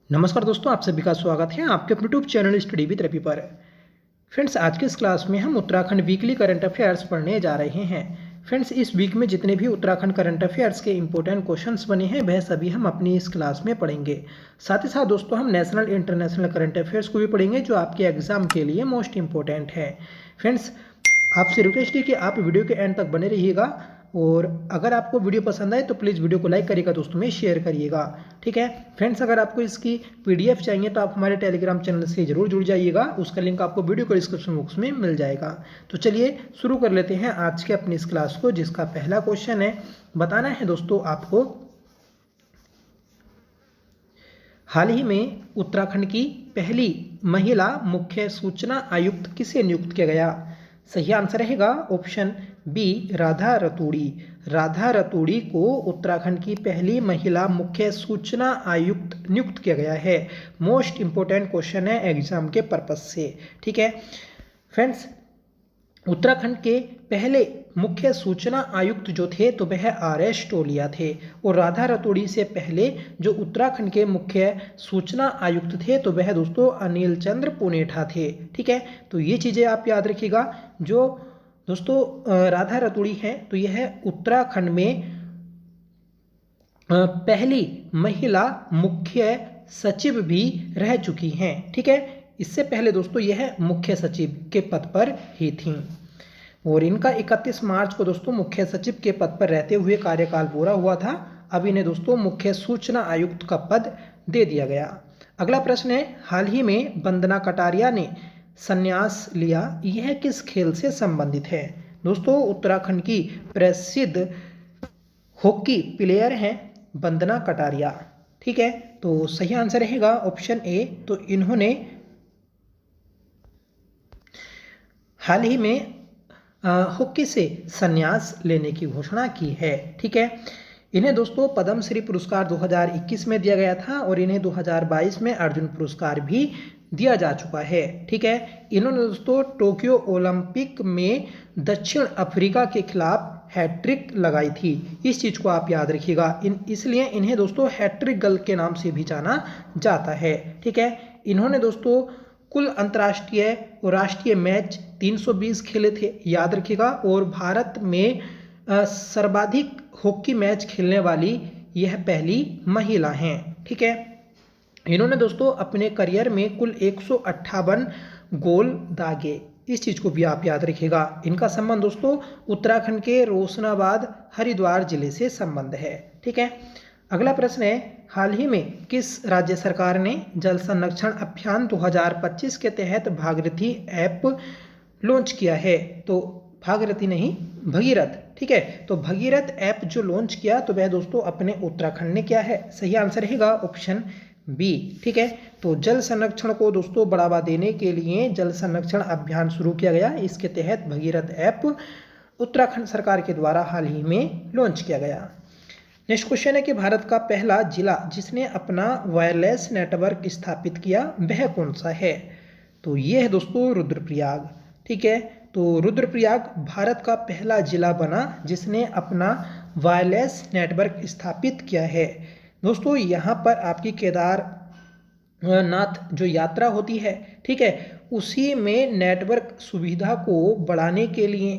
नमस्कार दोस्तों, आप सभी का स्वागत है आपके अपने YouTube channel study with Ravi पर। फ्रेंड्स, आज के इस क्लास में हम उत्तराखंड वीकली करंट अफेयर्स पढ़ने जा रहे हैं। फ्रेंड्स, इस वीक में जितने भी उत्तराखंड करंट अफेयर्स के इंपॉर्टेंट क्वेश्चंस बने हैं वह सभी हम अपनी इस क्लास में पढ़ेंगे। साथ ही साथ दोस्तों हम नेशनल इंटरनेशनल करंट अफेयर्स को भी पढ़ेंगे जो आपके एग्जाम के लिए मोस्ट इंपॉर्टेंट है। फ्रेंड्स, आपसे रिक्वेस्ट है कि आप वीडियो के एंड तक बने रहिएगा और अगर आपको वीडियो पसंद आए तो प्लीज़ वीडियो को लाइक करिएगा, दोस्तों में शेयर करिएगा। ठीक है फ्रेंड्स, अगर आपको इसकी पीडीएफ चाहिए तो आप हमारे टेलीग्राम चैनल से जरूर जुड़ जाइएगा, उसका लिंक आपको वीडियो के डिस्क्रिप्शन बॉक्स में मिल जाएगा। तो चलिए शुरू कर लेते हैं आज के अपनी इस क्लास को, जिसका पहला क्वेश्चन है, बताना है दोस्तों आपको हाल ही में उत्तराखंड की पहली महिला मुख्य सूचना आयुक्त किसे नियुक्त किया गया। सही आंसर रहेगा ऑप्शन बी, राधा रतूड़ी। राधा रतूड़ी को उत्तराखंड की पहली महिला मुख्य सूचना आयुक्त नियुक्त किया गया है। मोस्ट इंपोर्टेंट क्वेश्चन है एग्जाम के पर्पज से। ठीक है फ्रेंड्स, उत्तराखंड के पहले मुख्य सूचना आयुक्त जो थे तो वह आर.एस. टोलिया थे और राधा रतूड़ी से पहले जो उत्तराखंड के मुख्य सूचना आयुक्त थे तो वह दोस्तों अनिल चंद्र पुनेठा थे। ठीक है, तो ये चीज़ें आप याद रखिएगा। जो दोस्तों राधा रतूड़ी है तो यह उत्तराखंड में पहली महिला मुख्य सचिव भी रह चुकी हैं। ठीक है, इससे पहले दोस्तों यह मुख्य सचिव के पद पर ही थीं और इनका 31 मार्च को दोस्तों मुख्य सचिव के पद पर रहते हुए कार्यकाल पूरा हुआ था। अब इन्हें दोस्तों मुख्य सूचना आयुक्त का पद दे दिया गया। अगला प्रश्न है, हाल ही में वंदना कटारिया ने संन्यास लिया, यह किस खेल से संबंधित है। दोस्तों उत्तराखंड की प्रसिद्ध हॉकी प्लेयर हैं वंदना कटारिया। ठीक है, तो सही आंसर रहेगा ऑप्शन ए। तो इन्होंने हाल ही में हॉकी से संन्यास लेने की घोषणा की है। ठीक है, इन्हें दोस्तों पद्मश्री पुरस्कार 2021 में दिया गया था और इन्हें 2022 में अर्जुन पुरस्कार भी दिया जा चुका है। ठीक है, इन्होंने दोस्तों टोक्यो ओलंपिक में दक्षिण अफ्रीका के खिलाफ हैट्रिक लगाई थी। इस चीज़ को आप याद रखिएगा, इसलिए इन्हें दोस्तों हैट्रिक गर्ल के नाम से भी जाना जाता है। ठीक है, इन्होंने दोस्तों कुल अंतर्राष्ट्रीय और राष्ट्रीय मैच 320 खेले थे, याद रखिएगा, और भारत में सर्वाधिक हॉकी मैच खेलने वाली यह पहली महिला हैं। ठीक है, इन्होंने दोस्तों अपने करियर में कुल 158 गोल दागे। इस चीज़ को भी आप याद रखिएगा। इनका संबंध दोस्तों उत्तराखंड के रोशनाबाद हरिद्वार जिले से संबंध है। ठीक है, अगला प्रश्न है, हाल ही में किस राज्य सरकार ने जल संरक्षण अभियान 2025 के तहत भागीरथी ऐप लॉन्च किया है। तो भागीरथी नहीं, भगीरथ। ठीक है, तो भगीरथ ऐप जो लॉन्च किया तो वह दोस्तों अपने उत्तराखंड ने किया है। सही आंसर रहेगा ऑप्शन बी। ठीक है, तो जल संरक्षण को दोस्तों बढ़ावा देने के लिए जल संरक्षण अभियान शुरू किया गया। इसके तहत भगीरथ ऐप उत्तराखंड सरकार के द्वारा हाल ही में लॉन्च किया गया। नेक्स्ट क्वेश्चन है कि भारत का पहला जिला जिसने अपना वायरलेस नेटवर्क स्थापित किया वह कौन सा है। तो ये है दोस्तों रुद्रप्रयाग। ठीक है, तो रुद्रप्रयाग भारत का पहला जिला बना जिसने अपना वायरलेस नेटवर्क स्थापित किया है। दोस्तों यहाँ पर आपकी केदारनाथ जो यात्रा होती है, ठीक है, उसी में नेटवर्क सुविधा को बढ़ाने के लिए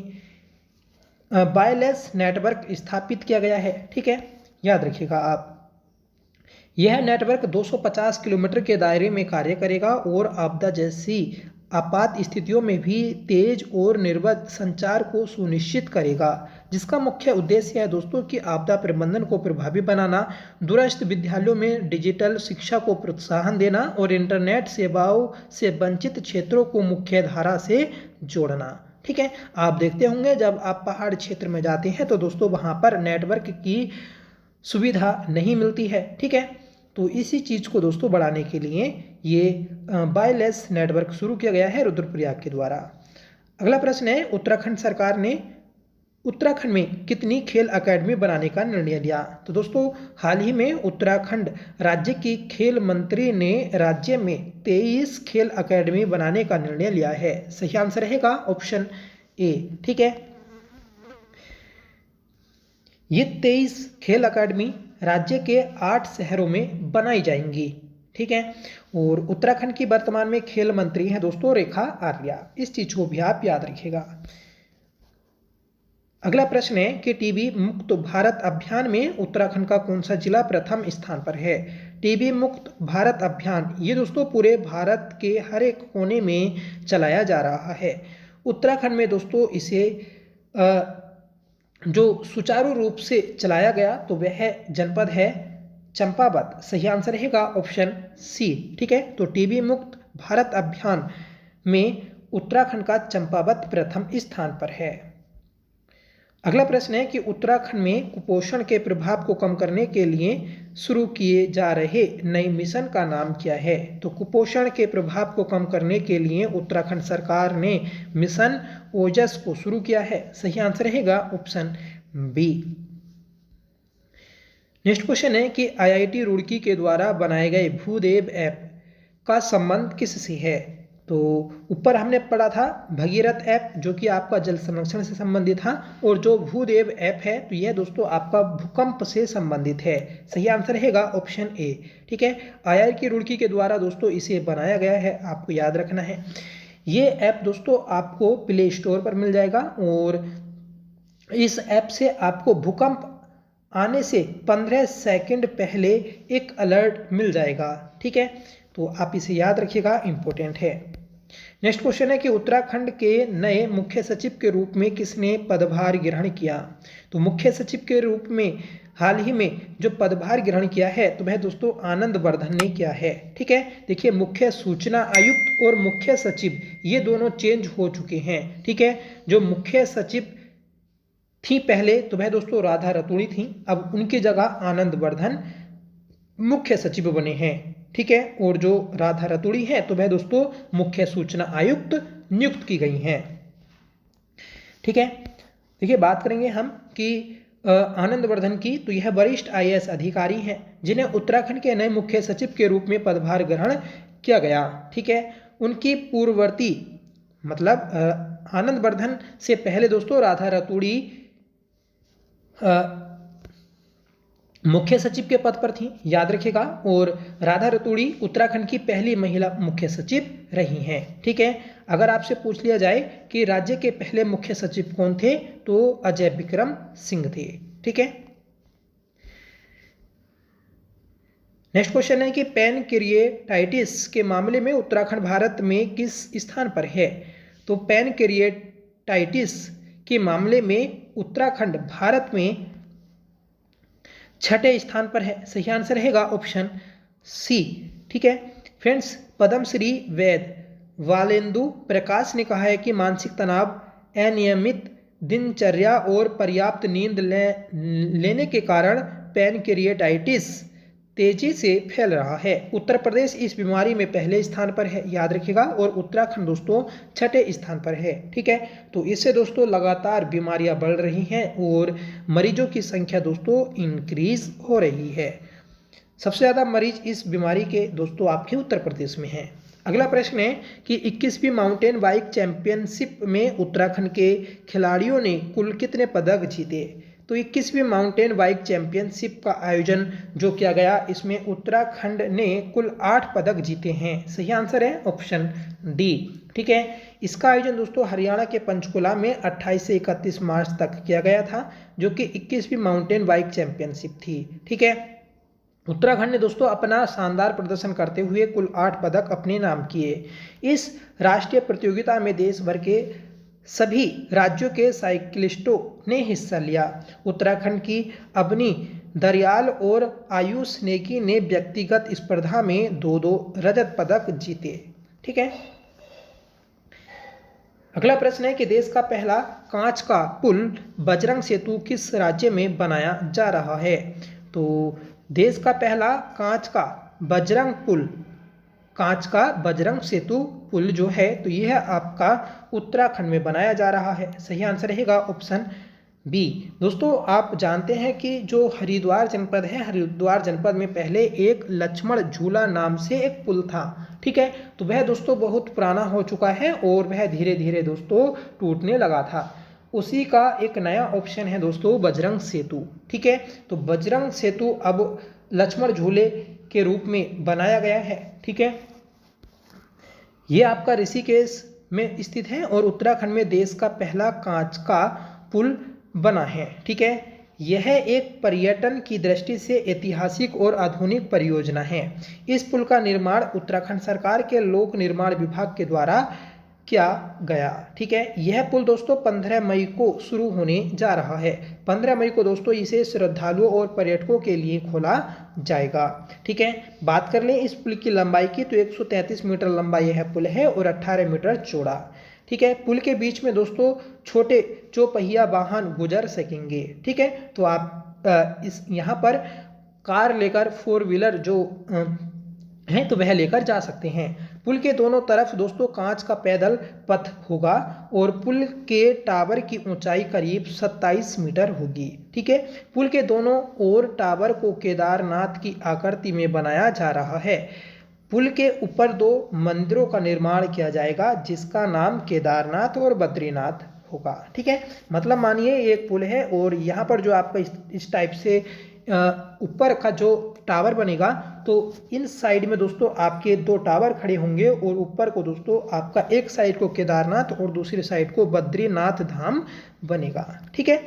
वायरलेस नेटवर्क स्थापित किया गया है। ठीक है, याद रखिएगा आप। यह नेटवर्क 250 किलोमीटर के दायरे में कार्य करेगा और आपदा जैसी आपात स्थितियों में भी तेज और निर्बाध संचार को सुनिश्चित करेगा, जिसका मुख्य उद्देश्य है दोस्तों कि आपदा प्रबंधन को प्रभावी बनाना, दूरस्थ विद्यालयों में डिजिटल शिक्षा को प्रोत्साहन देना और इंटरनेट सेवाओं से वंचित क्षेत्रों को मुख्य धारा से जोड़ना। ठीक है, आप देखते होंगे जब आप पहाड़ क्षेत्र में जाते हैं तो दोस्तों वहाँ पर नेटवर्क की सुविधा नहीं मिलती है। ठीक है, तो इसी चीज़ को दोस्तों बढ़ाने के लिए ये वायरलेस नेटवर्क शुरू किया गया है रुद्रप्रयाग के द्वारा। अगला प्रश्न है, उत्तराखंड सरकार ने उत्तराखंड में कितनी खेल अकेडमी बनाने का निर्णय लिया। तो दोस्तों हाल ही में उत्तराखंड राज्य की खेल मंत्री ने राज्य में 23 खेल अकेडमी बनाने का निर्णय लिया है। सही आंसर रहेगा ऑप्शन ए। ठीक है, ये 23 खेल अकादमी राज्य के 8 शहरों में बनाई जाएंगी। ठीक है। और उत्तराखंड की वर्तमान में खेल मंत्री हैं दोस्तों रेखा आर्या। इस चीज को भी आप याद रखिएगा। अगला प्रश्न है कि टीबी मुक्त भारत अभियान में उत्तराखंड का कौन सा जिला प्रथम स्थान पर है। टीबी मुक्त भारत अभियान ये दोस्तों पूरे भारत के हर एक कोने में चलाया जा रहा है। उत्तराखंड में दोस्तों इसे जो सुचारू रूप से चलाया गया तो वह जनपद है चंपावत। सही आंसर रहेगा ऑप्शन सी। ठीक है, तो टीबी मुक्त भारत अभियान में उत्तराखंड का चंपावत प्रथम स्थान पर है। अगला प्रश्न है कि उत्तराखंड में कुपोषण के प्रभाव को कम करने के लिए शुरू किए जा रहे नए मिशन का नाम क्या है। तो कुपोषण के प्रभाव को कम करने के लिए उत्तराखंड सरकार ने मिशन ओजस को शुरू किया है। सही आंसर रहेगा ऑप्शन बी। नेक्स्ट क्वेश्चन है कि आईआईटी रुड़की के द्वारा बनाए गए भूदेव ऐप का संबंध किससे है। तो ऊपर हमने पढ़ा था भगीरथ ऐप जो कि आपका जल संरक्षण से संबंधित था, और जो भूदेव ऐप है तो यह दोस्तों आपका भूकंप से संबंधित है। सही आंसर रहेगा ऑप्शन ए। ठीक है, आईआईटी रुड़की के द्वारा दोस्तों इसे बनाया गया है, आपको याद रखना है। ये ऐप दोस्तों आपको प्ले स्टोर पर मिल जाएगा, और इस ऐप से आपको भूकंप आने से 15 सेकंड पहले एक अलर्ट मिल जाएगा। ठीक है, तो आप इसे याद रखिएगा, इंपॉर्टेंट है। नेक्स्ट क्वेश्चन है कि उत्तराखंड के नए मुख्य सचिव के रूप में किसने पदभार ग्रहण किया। तो मुख्य सचिव के रूप में हाल ही में जो पदभार ग्रहण किया है तो वह दोस्तों आनंद वर्धन ने किया है। ठीक है, देखिए मुख्य सूचना आयुक्त और मुख्य सचिव ये दोनों चेंज हो चुके हैं। ठीक है, जो मुख्य सचिव थी पहले तो वह दोस्तों राधा रतूड़ी थी, अब उनकी जगह आनंद वर्धन मुख्य सचिव बने हैं। ठीक है, और जो राधा रतूड़ी है तो वह दोस्तों मुख्य सूचना आयुक्त नियुक्त की गई हैं। ठीक है, देखिए बात करेंगे हम कि आनंद वर्धन की, तो यह वरिष्ठ आईएएस अधिकारी हैं जिन्हें उत्तराखंड के नए मुख्य सचिव के रूप में पदभार ग्रहण किया गया। ठीक है, उनकी पूर्ववर्ती मतलब आनंद वर्धन से पहले दोस्तों राधा रतूड़ी मुख्य सचिव के पद पर थी, याद रखिएगा, और राधा रतूड़ी उत्तराखंड की पहली महिला मुख्य सचिव रही हैं। ठीक है, अगर आपसे पूछ लिया जाए कि राज्य के पहले मुख्य सचिव कौन थे तो अजय विक्रम सिंह थे। ठीक है, नेक्स्ट क्वेश्चन है कि पैनक्रिएटाइटिस के मामले में उत्तराखंड भारत में किस स्थान पर है। तो पैनक्रिएटाइटिस के मामले में उत्तराखंड भारत में 6ठे स्थान पर है। सही आंसर रहेगा ऑप्शन सी। ठीक है फ्रेंड्स, पद्मश्री वैद वालेंदु प्रकाश ने कहा है कि मानसिक तनाव, अनियमित दिनचर्या और पर्याप्त नींद लेने के कारण पैनक्रिएटाइटिस तेजी से फैल रहा है। उत्तर प्रदेश इस बीमारी में पहले स्थान पर है, याद रखिएगा, और उत्तराखंड दोस्तों 6ठे स्थान पर है। ठीक है, तो इससे दोस्तों लगातार बीमारियां बढ़ रही हैं और मरीजों की संख्या दोस्तों इंक्रीज हो रही है। सबसे ज़्यादा मरीज इस बीमारी के दोस्तों आपके उत्तर प्रदेश में हैं। अगला प्रश्न है कि 21वीं माउंटेन बाइक चैंपियनशिप में उत्तराखंड के खिलाड़ियों ने कुल कितने पदक जीते। तो 21वीं माउंटेन बाइक चैंपियनशिप का आयोजन जो किया गया इसमें उत्तराखंड ने कुल 8 पदक जीते हैं। सही आंसर है ऑप्शन डी। ठीक है, इसका आयोजन दोस्तों हरियाणा के पंचकुला में 28 से 31 मार्च तक किया गया था, जो कि 21वीं माउंटेन बाइक चैंपियनशिप थी। ठीक है, उत्तराखंड ने दोस्तों अपना शानदार प्रदर्शन करते हुए कुल 8 पदक अपने नाम किए। इस राष्ट्रीय प्रतियोगिता में देश भर के सभी राज्यों के साइकिलिस्टों ने हिस्सा लिया। उत्तराखंड की अवनी दरियाल और आयुष नेगी ने व्यक्तिगत स्पर्धा में 2-2 रजत पदक जीते। ठीक है, अगला प्रश्न है कि देश का पहला कांच का पुल बजरंग सेतु किस राज्य में बनाया जा रहा है। तो देश का पहला कांच का बजरंग सेतु पुल जो है तो यह आपका उत्तराखंड में बनाया जा रहा है। सही आंसर रहेगा ऑप्शन बी। दोस्तों आप जानते हैं कि जो हरिद्वार जनपद है, हरिद्वार जनपद में पहले एक लक्ष्मण झूला नाम से एक पुल था। ठीक है, तो वह दोस्तों बहुत पुराना हो चुका है और वह धीरे धीरे दोस्तों टूटने लगा था। उसी का एक नया ऑप्शन है दोस्तों बजरंग सेतु। ठीक है, तो बजरंग सेतु अब लक्ष्मण झूले के रूप में बनाया गया है। ठीक है, ये आपका ऋषिकेश में स्थित है और उत्तराखंड में देश का पहला कांच का पुल बना है। ठीक है, यह एक पर्यटन की दृष्टि से ऐतिहासिक और आधुनिक परियोजना है। इस पुल का निर्माण उत्तराखंड सरकार के लोक निर्माण विभाग के द्वारा किया गया। ठीक है, यह पुल दोस्तों 15 मई को शुरू होने जा रहा है। 15 मई को दोस्तों इसे श्रद्धालुओं और पर्यटकों के लिए खोला जाएगा। ठीक है, बात कर लें इस पुल की लंबाई की तो 133 मीटर लंबा यह पुल है और 18 मीटर चौड़ा। ठीक है, पुल के बीच में दोस्तों छोटे चौपहिया वाहन गुजर सकेंगे। ठीक है, तो आप इस यहाँ पर कार लेकर 4 व्हीलर जो हैं तो वह लेकर जा सकते हैं। पुल के दोनों तरफ दोस्तों कांच का पैदल पथ होगा और पुल के टावर की ऊंचाई करीब 27 मीटर होगी। ठीक है, पुल के दोनों ओर टावर को केदारनाथ की आकृति में बनाया जा रहा है। पुल के ऊपर 2 मंदिरों का निर्माण किया जाएगा जिसका नाम केदारनाथ और बद्रीनाथ होगा। ठीक है, मतलब मानिए एक पुल है और यहाँ पर जो आपका इस टाइप से ऊपर का जो टावर बनेगा तो इन साइड में दोस्तों आपके 2 टावर खड़े होंगे और ऊपर को दोस्तों आपका एक साइड को केदारनाथ और दूसरी साइड को बद्रीनाथ धाम बनेगा। ठीक है,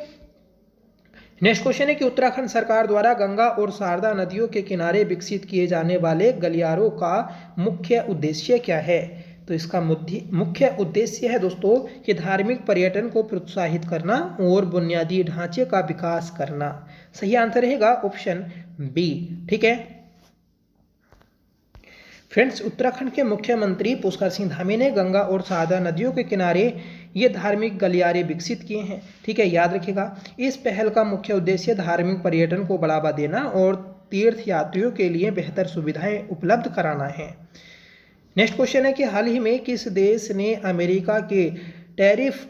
नेक्स्ट क्वेश्चन है कि उत्तराखंड सरकार द्वारा गंगा और शारदा नदियों के किनारे विकसित किए जाने वाले गलियारों का मुख्य उद्देश्य क्या है? तो इसका मुख्य उद्देश्य है दोस्तों कि धार्मिक पर्यटन को प्रोत्साहित करना और बुनियादी ढांचे का विकास करना। सही आंसर रहेगा ऑप्शन बी। ठीक है फ्रेंड्स, उत्तराखंड के मुख्यमंत्री पुष्कर सिंह धामी ने गंगा और शारदा नदियों के किनारे ये धार्मिक गलियारे विकसित किए हैं। ठीक है, याद रखिएगा इस पहल का मुख्य उद्देश्य धार्मिक पर्यटन को बढ़ावा देना और तीर्थ यात्रियों के लिए बेहतर सुविधाएं उपलब्ध कराना है। नेक्स्ट क्वेश्चन है कि हाल ही में किस देश ने अमेरिका के टैरिफ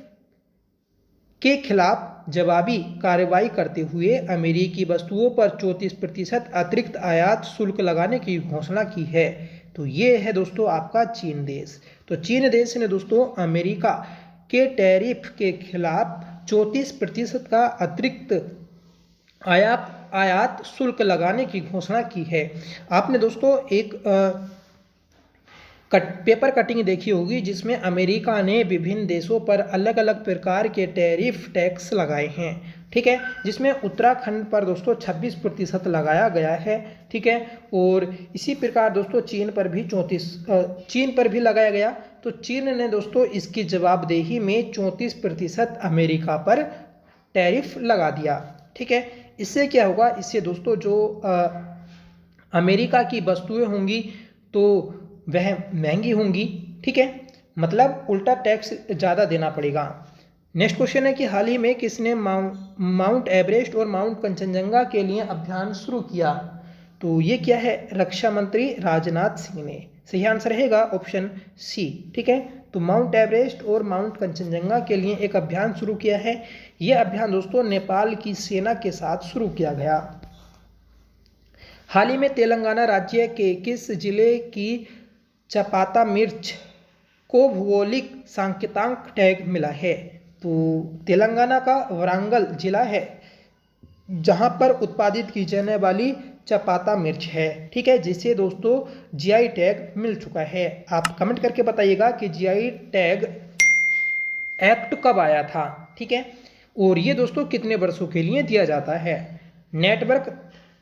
के खिलाफ जवाबी कार्रवाई करते हुए अमेरिकी वस्तुओं पर 34% अतिरिक्त आयात शुल्क लगाने की घोषणा की है? तो ये है दोस्तों आपका चीन देश। तो चीन देश ने दोस्तों अमेरिका के टैरिफ के खिलाफ 34% का अतिरिक्त आयात शुल्क लगाने की घोषणा की है। आपने दोस्तों एक पेपर कटिंग देखी होगी जिसमें अमेरिका ने विभिन्न देशों पर अलग अलग प्रकार के टैरिफ टैक्स लगाए हैं। ठीक है, जिसमें उत्तराखंड पर दोस्तों 26% लगाया गया है। ठीक है, और इसी प्रकार दोस्तों चीन पर भी लगाया गया। तो चीन ने दोस्तों इसकी जवाबदेही में 34% अमेरिका पर टैरिफ लगा दिया। ठीक है, इससे क्या होगा, इससे दोस्तों जो अमेरिका की वस्तुएं होंगी तो वह महंगी होंगी। ठीक है, मतलब उल्टा टैक्स ज़्यादा देना पड़ेगा। नेक्स्ट क्वेश्चन है कि हाल ही में किसने माउंट एवरेस्ट और माउंट कंचनजंगा के लिए अभियान शुरू किया? तो ये क्या है, रक्षा मंत्री राजनाथ सिंह ने। सही आंसर रहेगा ऑप्शन सी। ठीक है, तो माउंट एवरेस्ट और माउंट कंचनजंगा के लिए एक अभियान शुरू किया है। यह अभियान दोस्तों नेपाल की सेना के साथ शुरू किया गया। हाल ही में तेलंगाना राज्य के किस जिले की चपाता मिर्च को भौगोलिक सांकेतिक टैग मिला है? तो तेलंगाना का वरांगल जिला है जहां पर उत्पादित की जाने वाली चपाता मिर्च है। ठीक है, जिसे दोस्तों जीआई टैग मिल चुका है। आप कमेंट करके बताइएगा कि जीआई टैग एक्ट कब आया था। ठीक है, और ये दोस्तों कितने वर्षों के लिए दिया जाता है? नेटवर्क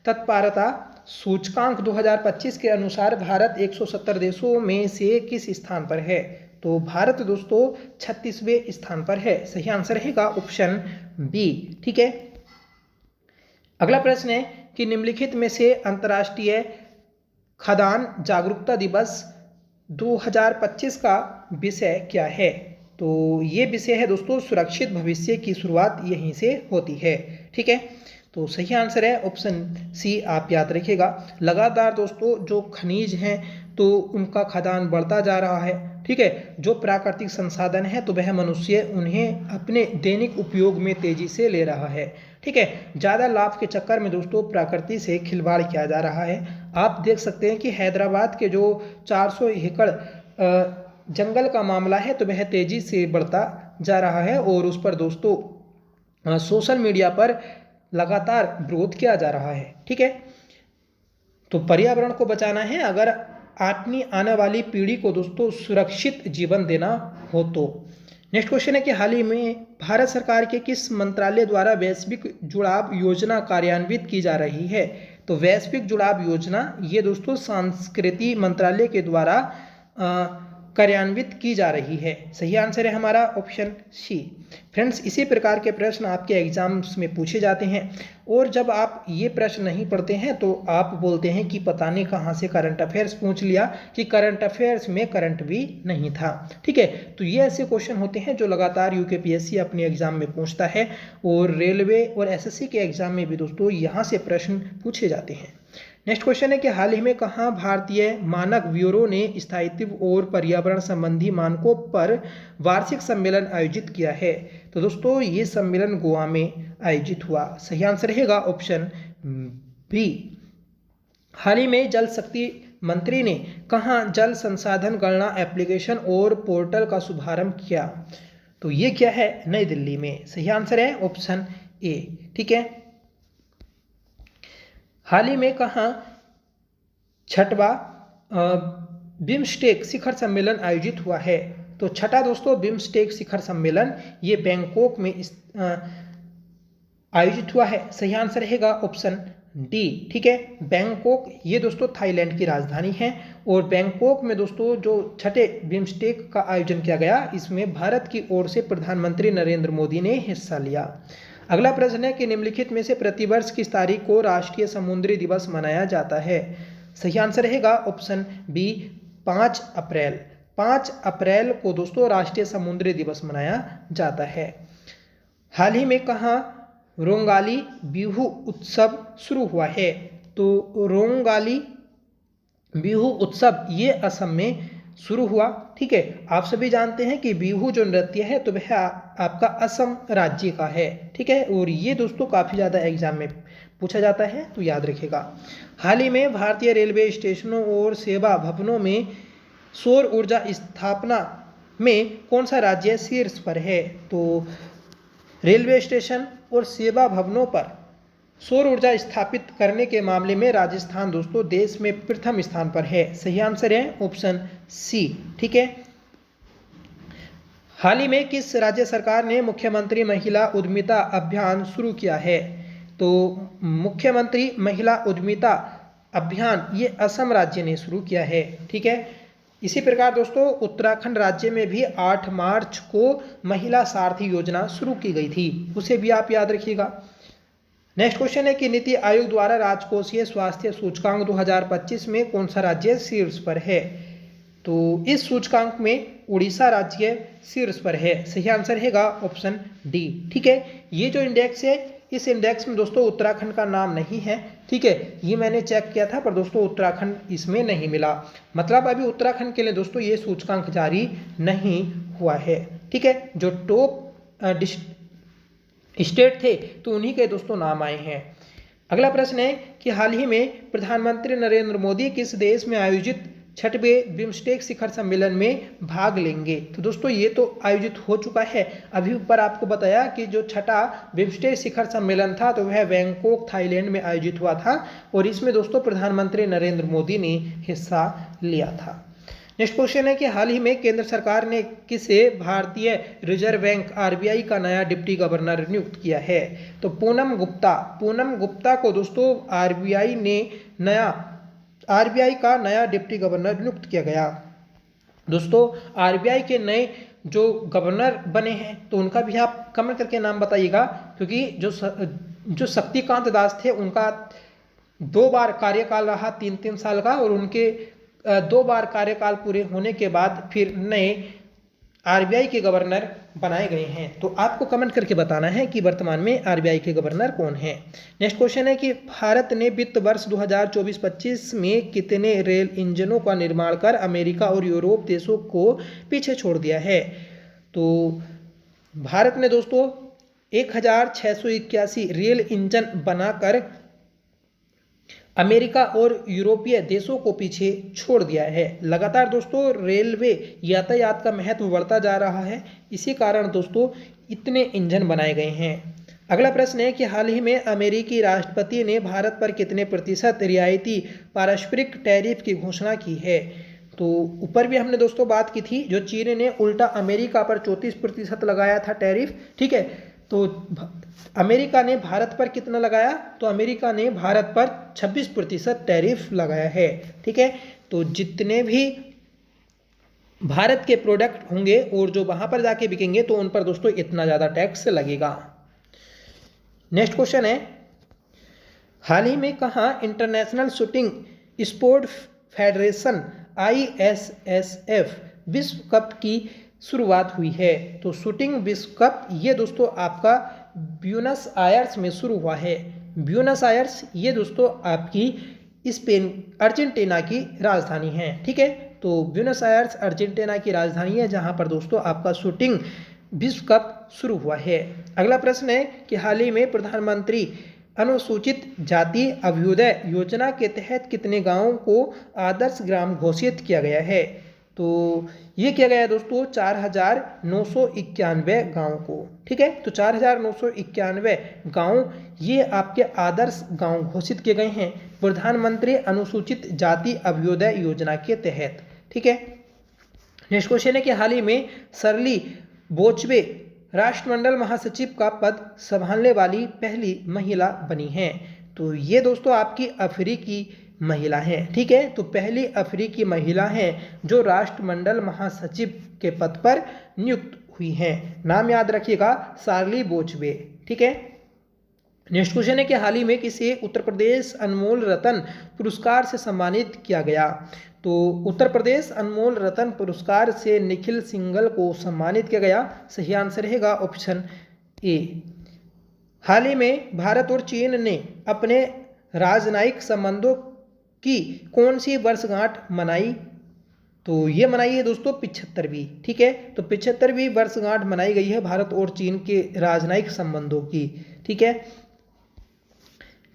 तत्परता सूचकांक 2025 के अनुसार भारत 170 देशों में से किस स्थान पर है? तो भारत दोस्तों 36वें स्थान पर है। सही आंसर रहेगा ऑप्शन बी। ठीक है, अगला प्रश्न है कि निम्नलिखित में से अंतर्राष्ट्रीय खदान जागरूकता दिवस 2025 का विषय क्या है? तो ये विषय है दोस्तों सुरक्षित भविष्य की शुरुआत यहीं से होती है। ठीक है, तो सही आंसर है ऑप्शन सी, आप याद रखिएगा। लगातार दोस्तों जो खनिज हैं तो उनका खदान बढ़ता जा रहा है। ठीक है, जो प्राकृतिक संसाधन है तो वह मनुष्य उन्हें अपने दैनिक उपयोग में तेजी से ले रहा है। ठीक है, ज़्यादा लाभ के चक्कर में दोस्तों प्रकृति से खिलवाड़ किया जा रहा है। आप देख सकते हैं कि हैदराबाद के जो 400 एकड़ जंगल का मामला है तो वह तेजी से बढ़ता जा रहा है और उस पर दोस्तों सोशल मीडिया पर लगातार विरोध किया जा रहा है। ठीक है, तो पर्यावरण को बचाना है अगर अपनी आने वाली पीढ़ी को दोस्तों सुरक्षित जीवन देना हो तो। नेक्स्ट क्वेश्चन है कि हाल ही में भारत सरकार के किस मंत्रालय द्वारा वैश्विक जुड़ाव योजना कार्यान्वित की जा रही है? तो वैश्विक जुड़ाव योजना ये दोस्तों संस्कृति मंत्रालय के द्वारा कार्यान्वित की जा रही है। सही आंसर है हमारा ऑप्शन सी। फ्रेंड्स, इसी प्रकार के प्रश्न आपके एग्जाम्स में पूछे जाते हैं और जब आप ये प्रश्न नहीं पढ़ते हैं तो आप बोलते हैं कि पता नहीं कहाँ से करंट अफेयर्स पूछ लिया, कि करंट अफेयर्स में करंट भी नहीं था। ठीक है, तो ये ऐसे क्वेश्चन होते हैं जो लगातार यूकेपीएससी अपने एग्जाम में पूछता है और रेलवे और एसएससी के एग्जाम में भी दोस्तों यहाँ से प्रश्न पूछे जाते हैं। नेक्स्ट क्वेश्चन है कि हाल ही में कहाँ भारतीय मानक ब्यूरो ने स्थायित्व और पर्यावरण संबंधी मानकों पर वार्षिक सम्मेलन आयोजित किया है? तो दोस्तों ये सम्मेलन गोवा में आयोजित हुआ। सही आंसर रहेगा ऑप्शन बी। हाल ही में जल शक्ति मंत्री ने कहाँ जल संसाधन गणना एप्लीकेशन और पोर्टल का शुभारंभ किया? तो ये क्या है? नई दिल्ली में। सही आंसर है ऑप्शन ए। ठीक है, हाल ही में कहाँ छठवां बिम्स्टेक शिखर सम्मेलन आयोजित हुआ है? तो छठा दोस्तों बिम्स्टेक शिखर सम्मेलन ये बैंकॉक में आयोजित हुआ है। सही आंसर रहेगा ऑप्शन डी। ठीक है, बैंकॉक ये दोस्तों थाईलैंड की राजधानी है और बैंकॉक में दोस्तों जो छठे बिम्स्टेक का आयोजन किया गया, इसमें भारत की ओर से प्रधानमंत्री नरेंद्र मोदी ने हिस्सा लिया। अगला प्रश्न है कि निम्नलिखित में से प्रतिवर्ष किस तारीख को राष्ट्रीय समुद्री दिवस मनाया जाता है? सही आंसर रहेगा ऑप्शन बी 5 अप्रैल। 5 अप्रैल को दोस्तों राष्ट्रीय समुद्री दिवस मनाया जाता है। हाल ही में कहाँ रोंगाली बिहू उत्सव शुरू हुआ है? तो रोंगाली बिहू उत्सव ये असम में शुरू हुआ। ठीक है, आप सभी जानते हैं कि बिहू जो नृत्य है तो वह आपका असम राज्य का है। ठीक है, और ये दोस्तों काफ़ी ज़्यादा एग्जाम में पूछा जाता है, तो याद रखिएगा। हाल ही में भारतीय रेलवे स्टेशनों और सेवा भवनों में सौर ऊर्जा स्थापना में कौन सा राज्य शीर्ष पर है? तो रेलवे स्टेशन और सेवा भवनों पर सौर ऊर्जा स्थापित करने के मामले में राजस्थान दोस्तों देश में प्रथम स्थान पर है। सही आंसर है ऑप्शन सी। ठीक है, हाल ही में किस राज्य सरकार ने मुख्यमंत्री महिला उद्यमिता अभियान शुरू किया है? तो मुख्यमंत्री महिला उद्यमिता अभियान ये असम राज्य ने शुरू किया है। ठीक है, इसी प्रकार दोस्तों उत्तराखंड राज्य में भी 8 मार्च को महिला सारथी योजना शुरू की गई थी, उसे भी आप याद रखिएगा। नेक्स्ट क्वेश्चन है कि नीति आयोग द्वारा राजकोषीय स्वास्थ्य सूचकांक 2025 में कौन सा राज्य शीर्ष पर है? तो इस सूचकांक में उड़ीसा राज्य शीर्ष पर है। सही आंसर रहेगा ऑप्शन डी। ठीक है, ये जो इंडेक्स है इस इंडेक्स में दोस्तों उत्तराखंड का नाम नहीं है। ठीक है, ये मैंने चेक किया था पर दोस्तों उत्तराखंड इसमें नहीं मिला, मतलब अभी उत्तराखंड के लिए दोस्तों ये सूचकांक जारी नहीं हुआ है। ठीक है, जो टॉप स्टेट थे तो उन्हीं के दोस्तों नाम आए हैं। अगला प्रश्न है कि हाल ही में प्रधानमंत्री नरेंद्र मोदी किस देश में आयोजित छठवें बिम्स्टेक शिखर सम्मेलन में भाग लेंगे? तो दोस्तों ये तो आयोजित हो चुका है। अभी ऊपर आपको बताया कि जो छठा बिम्स्टेक शिखर सम्मेलन था तो वह बैंकॉक थाईलैंड में आयोजित हुआ था और इसमें दोस्तों प्रधानमंत्री नरेंद्र मोदी ने हिस्सा लिया था। नेक्स्ट क्वेश्चन है कि हाल ही में केंद्र सरकार ने किसे भारतीय रिजर्व बैंक आरबीआई का नया डिप्टी गवर्नर नियुक्त किया है? तो पूनम गुप्ता को दोस्तों आरबीआई का नया डिप्टी गवर्नर नियुक्त किया गया। दोस्तों आरबीआई के नए जो गवर्नर बने हैं तो उनका भी आप कमेंट करके नाम बताइएगा, क्योंकि जो शक्तिकांत दास थे उनका 2 बार कार्यकाल रहा 3-3 साल का, और उनके 2 बार कार्यकाल पूरे होने के बाद फिर नए आरबीआई के गवर्नर बनाए गए हैं। तो आपको कमेंट करके बताना है कि वर्तमान में आरबीआई के गवर्नर कौन हैं। नेक्स्ट क्वेश्चन है कि भारत ने वित्त वर्ष 2024-25 में कितने रेल इंजनों का निर्माण कर अमेरिका और यूरोप देशों को पीछे छोड़ दिया है? तो भारत ने दोस्तों 1681 रेल इंजन बनाकर अमेरिका और यूरोपीय देशों को पीछे छोड़ दिया है। लगातार दोस्तों रेलवे यातायात का महत्व बढ़ता जा रहा है, इसी कारण दोस्तों इतने इंजन बनाए गए हैं। अगला प्रश्न है कि हाल ही में अमेरिकी राष्ट्रपति ने भारत पर कितने प्रतिशत रियायती पारस्परिक टैरिफ की घोषणा की है। तो ऊपर भी हमने दोस्तों बात की थी, जो चीन ने उल्टा अमेरिका पर 34% लगाया था टैरिफ, ठीक है। तो अमेरिका ने भारत पर कितना लगाया, तो अमेरिका ने भारत पर 26% टैरिफ लगाया है, ठीक है। तो जितने भी भारत के प्रोडक्ट होंगे और जो वहां पर जाके बिकेंगे तो उन पर दोस्तों इतना ज़्यादा टैक्स लगेगा। नेक्स्ट क्वेश्चन है, हाल ही में कहाँ international shooting sport federation ISSF विश्व कप की शुरुआत हुई है। तो शूटिंग विश्व कप ये दोस्तों आपका ब्यूनस आयर्स में शुरू हुआ है। ब्यूनस आयर्स ये दोस्तों आपकी स्पेन अर्जेंटीना की राजधानी है, ठीक है। तो ब्यूनस आयर्स अर्जेंटीना की राजधानी है, जहां पर दोस्तों आपका शूटिंग विश्व कप शुरू हुआ है। अगला प्रश्न है कि हाल ही में प्रधानमंत्री अनुसूचित जाति अभ्युदय योजना के तहत कितने गांवों को आदर्श ग्राम घोषित किया गया है। तो ये किया गया है दोस्तों 4991 गाँव को, ठीक है। तो 4991 गाँव ये आपके आदर्श गांव घोषित किए गए हैं प्रधानमंत्री अनुसूचित जाति अभ्युदय योजना के तहत, ठीक है। नेक्स्ट क्वेश्चन है कि हाल ही में शर्ली बोचवे राष्ट्रमंडल महासचिव का पद संभालने वाली पहली महिला बनी हैं। तो ये दोस्तों आपकी अफ्रीकी महिला हैं, ठीक है। तो पहली अफ्रीकी महिला हैं जो राष्ट्रमंडल महासचिव के पद पर नियुक्त हुई हैं। नाम याद रखिएगा, शार्ली बोचवे, ठीक है। नेक्स्ट क्वेश्चन है कि हाल ही में किसे उत्तर प्रदेश अनमोल रतन पुरस्कार से सम्मानित किया गया। तो उत्तर प्रदेश अनमोल रतन पुरस्कार से निखिल सिंघल को सम्मानित किया गया। सही आंसर रहेगा ऑप्शन ए। हाल ही में भारत और चीन ने अपने राजनयिक संबंधों की कौन सी वर्षगांठ मनाई। तो ये मनाई है दोस्तों 75वीं, ठीक है। तो 75वीं वर्षगांठ मनाई गई है भारत और चीन के राजनयिक संबंधों की, ठीक है।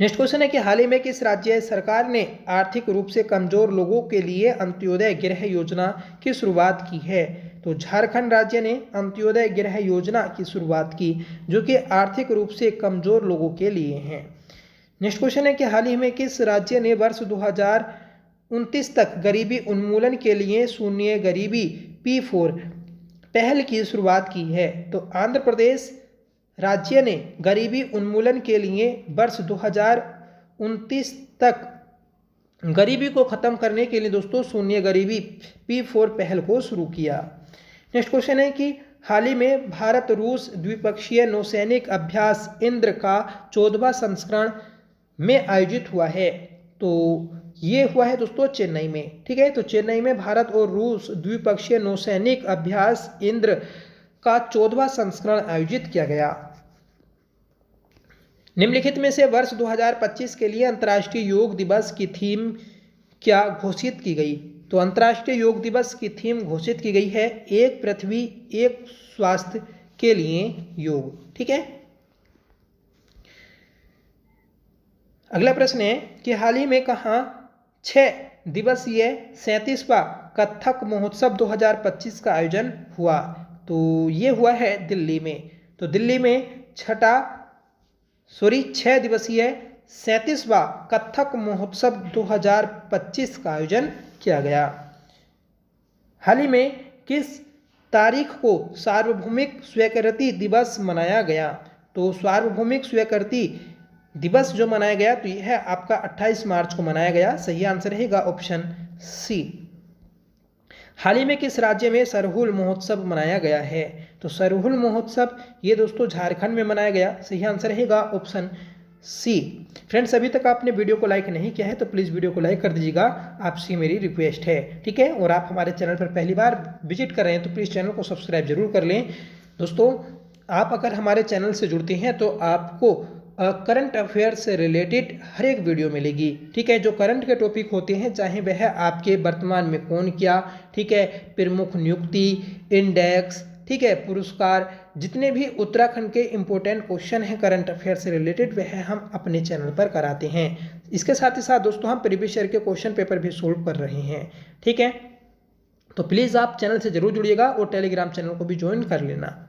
नेक्स्ट क्वेश्चन है कि हाल ही में किस राज्य सरकार ने आर्थिक रूप से कमजोर लोगों के लिए अंत्योदय गृह योजना की शुरुआत की है। तो झारखंड राज्य ने अंत्योदय गृह योजना की शुरुआत की, जो कि आर्थिक रूप से कमजोर लोगों के लिए हैं। नेक्स्ट क्वेश्चन है कि हाल ही में किस राज्य ने वर्ष 2029 तक गरीबी उन्मूलन के लिए शून्य गरीबी P4 पहल की शुरुआत की है। तो आंध्र प्रदेश राज्य ने गरीबी उन्मूलन के लिए वर्ष 2029 तक गरीबी को खत्म करने के लिए दोस्तों शून्य गरीबी P4 पहल को शुरू किया। नेक्स्ट क्वेश्चन है कि हाल ही में भारत रूस द्विपक्षीय नौसैनिक अभ्यास इंद्र का 14वां संस्करण में आयोजित हुआ है। तो ये हुआ है दोस्तों चेन्नई में, ठीक है। तो चेन्नई में भारत और रूस द्विपक्षीय नौसैनिक अभ्यास इंद्र का 14वां संस्करण आयोजित किया गया। निम्नलिखित में से वर्ष 2025 के लिए अंतर्राष्ट्रीय योग दिवस की थीम क्या घोषित की गई। तो अंतर्राष्ट्रीय योग दिवस की थीम घोषित की गई है एक पृथ्वी एक स्वास्थ्य के लिए योग, ठीक है। अगला प्रश्न है कि हाल ही में कहाँ 6 दिवसीय 37वां कथक महोत्सव 2025 का आयोजन हुआ। तो ये हुआ है दिल्ली में। तो दिल्ली में 6 दिवसीय 37वां कथक महोत्सव 2025 का आयोजन किया गया। हाल ही में किस तारीख को सार्वभौमिक स्वीकृति दिवस मनाया गया। तो सार्वभौमिक स्वीकृति दिवस जो मनाया गया तो यह आपका 28 मार्च को मनाया गया। सही आंसर रहेगा ऑप्शन सी। हाल ही में किस राज्य में सरहुल महोत्सव मनाया गया है। तो सरहुल महोत्सव ये दोस्तों झारखंड में मनाया गया। सही आंसर रहेगा ऑप्शन सी। फ्रेंड्स, अभी तक आपने वीडियो को लाइक नहीं किया है तो प्लीज़ वीडियो को लाइक कर दीजिएगा, आपसे मेरी रिक्वेस्ट है, ठीक है। और आप हमारे चैनल पर पहली बार विजिट कर रहे हैं तो प्लीज़ चैनल को सब्सक्राइब जरूर कर लें। दोस्तों, आप अगर हमारे चैनल से जुड़ते हैं तो आपको करंट अफेयर से रिलेटेड हर एक वीडियो मिलेगी, ठीक है। जो करंट के टॉपिक होते हैं, चाहे वह आपके वर्तमान में कौन क्या, ठीक है, प्रमुख नियुक्ति, इंडेक्स, ठीक है, पुरस्कार, जितने भी उत्तराखंड के इंपॉर्टेंट क्वेश्चन हैं करंट अफेयर से रिलेटेड वह हम अपने चैनल पर कराते हैं। इसके साथ ही साथ दोस्तों हम प्रीवियस ईयर के क्वेश्चन पेपर भी सोल्व कर रहे हैं, ठीक है। तो प्लीज़ आप चैनल से जरूर जुड़िएगा और टेलीग्राम चैनल को भी ज्वाइन कर लेना।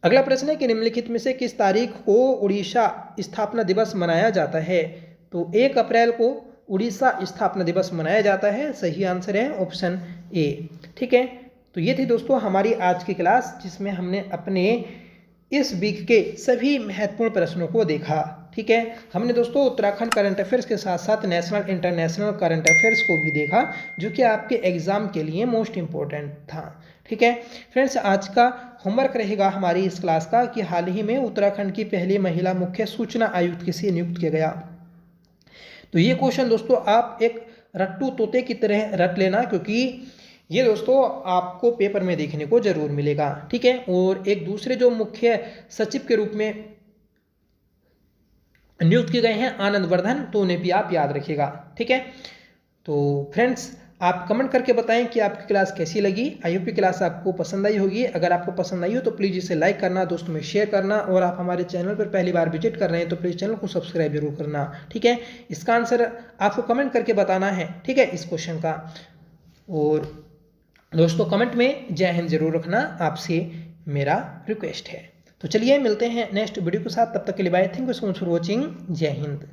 अगला प्रश्न है कि निम्नलिखित में से किस तारीख को उड़ीसा स्थापना दिवस मनाया जाता है? तो 1 अप्रैल को उड़ीसा स्थापना दिवस मनाया जाता है। सही आंसर है ऑप्शन ए। ठीक है, तो ये थी दोस्तों हमारी आज की क्लास, जिसमें हमने अपने इस वीक के सभी महत्वपूर्ण प्रश्नों को देखा। ठीक है, हमने दोस्तों उत्तराखंड करंट अफेयर्स के साथ साथ नेशनल इंटरनेशनल करंट अफेयर्स को भी देखा, जो कि आपके एग्जाम के लिए मोस्ट इम्पोर्टेंट था। ठीक है फ्रेंड्स, आज का होमवर्क रहेगा हमारी इस क्लास का कि हाल ही में उत्तराखंड की पहली महिला मुख्य सूचना आयुक्त किसे नियुक्त किया गया। तो ये क्वेश्चन दोस्तों आप एक रट्टू तोते की तरह रट लेना, क्योंकि ये दोस्तों आपको पेपर में देखने को जरूर मिलेगा। ठीक है, और एक दूसरे जो मुख्य सचिव के रूप में नियुक्त किए गए हैं आनंद वर्धन, तो उन्हें भी आप याद रखिएगा। ठीक है, तो फ्रेंड्स आप कमेंट करके बताएं कि आपकी क्लास कैसी लगी। आई होप की क्लास आपको पसंद आई होगी। अगर आपको पसंद आई हो तो प्लीज़ इसे लाइक करना, दोस्तों में शेयर करना, और आप हमारे चैनल पर पहली बार विजिट कर रहे हैं तो प्लीज़ चैनल को सब्सक्राइब जरूर करना। ठीक है, इसका आंसर आपको कमेंट करके बताना है। ठीक है, इस क्वेश्चन का। और दोस्तों कमेंट में जय हिंद जरूर रखना, आपसे मेरा रिक्वेस्ट है। तो चलिए मिलते हैं नेक्स्ट वीडियो के साथ, तब तक के लिए bye. Thank you so much for watching. जय हिंद।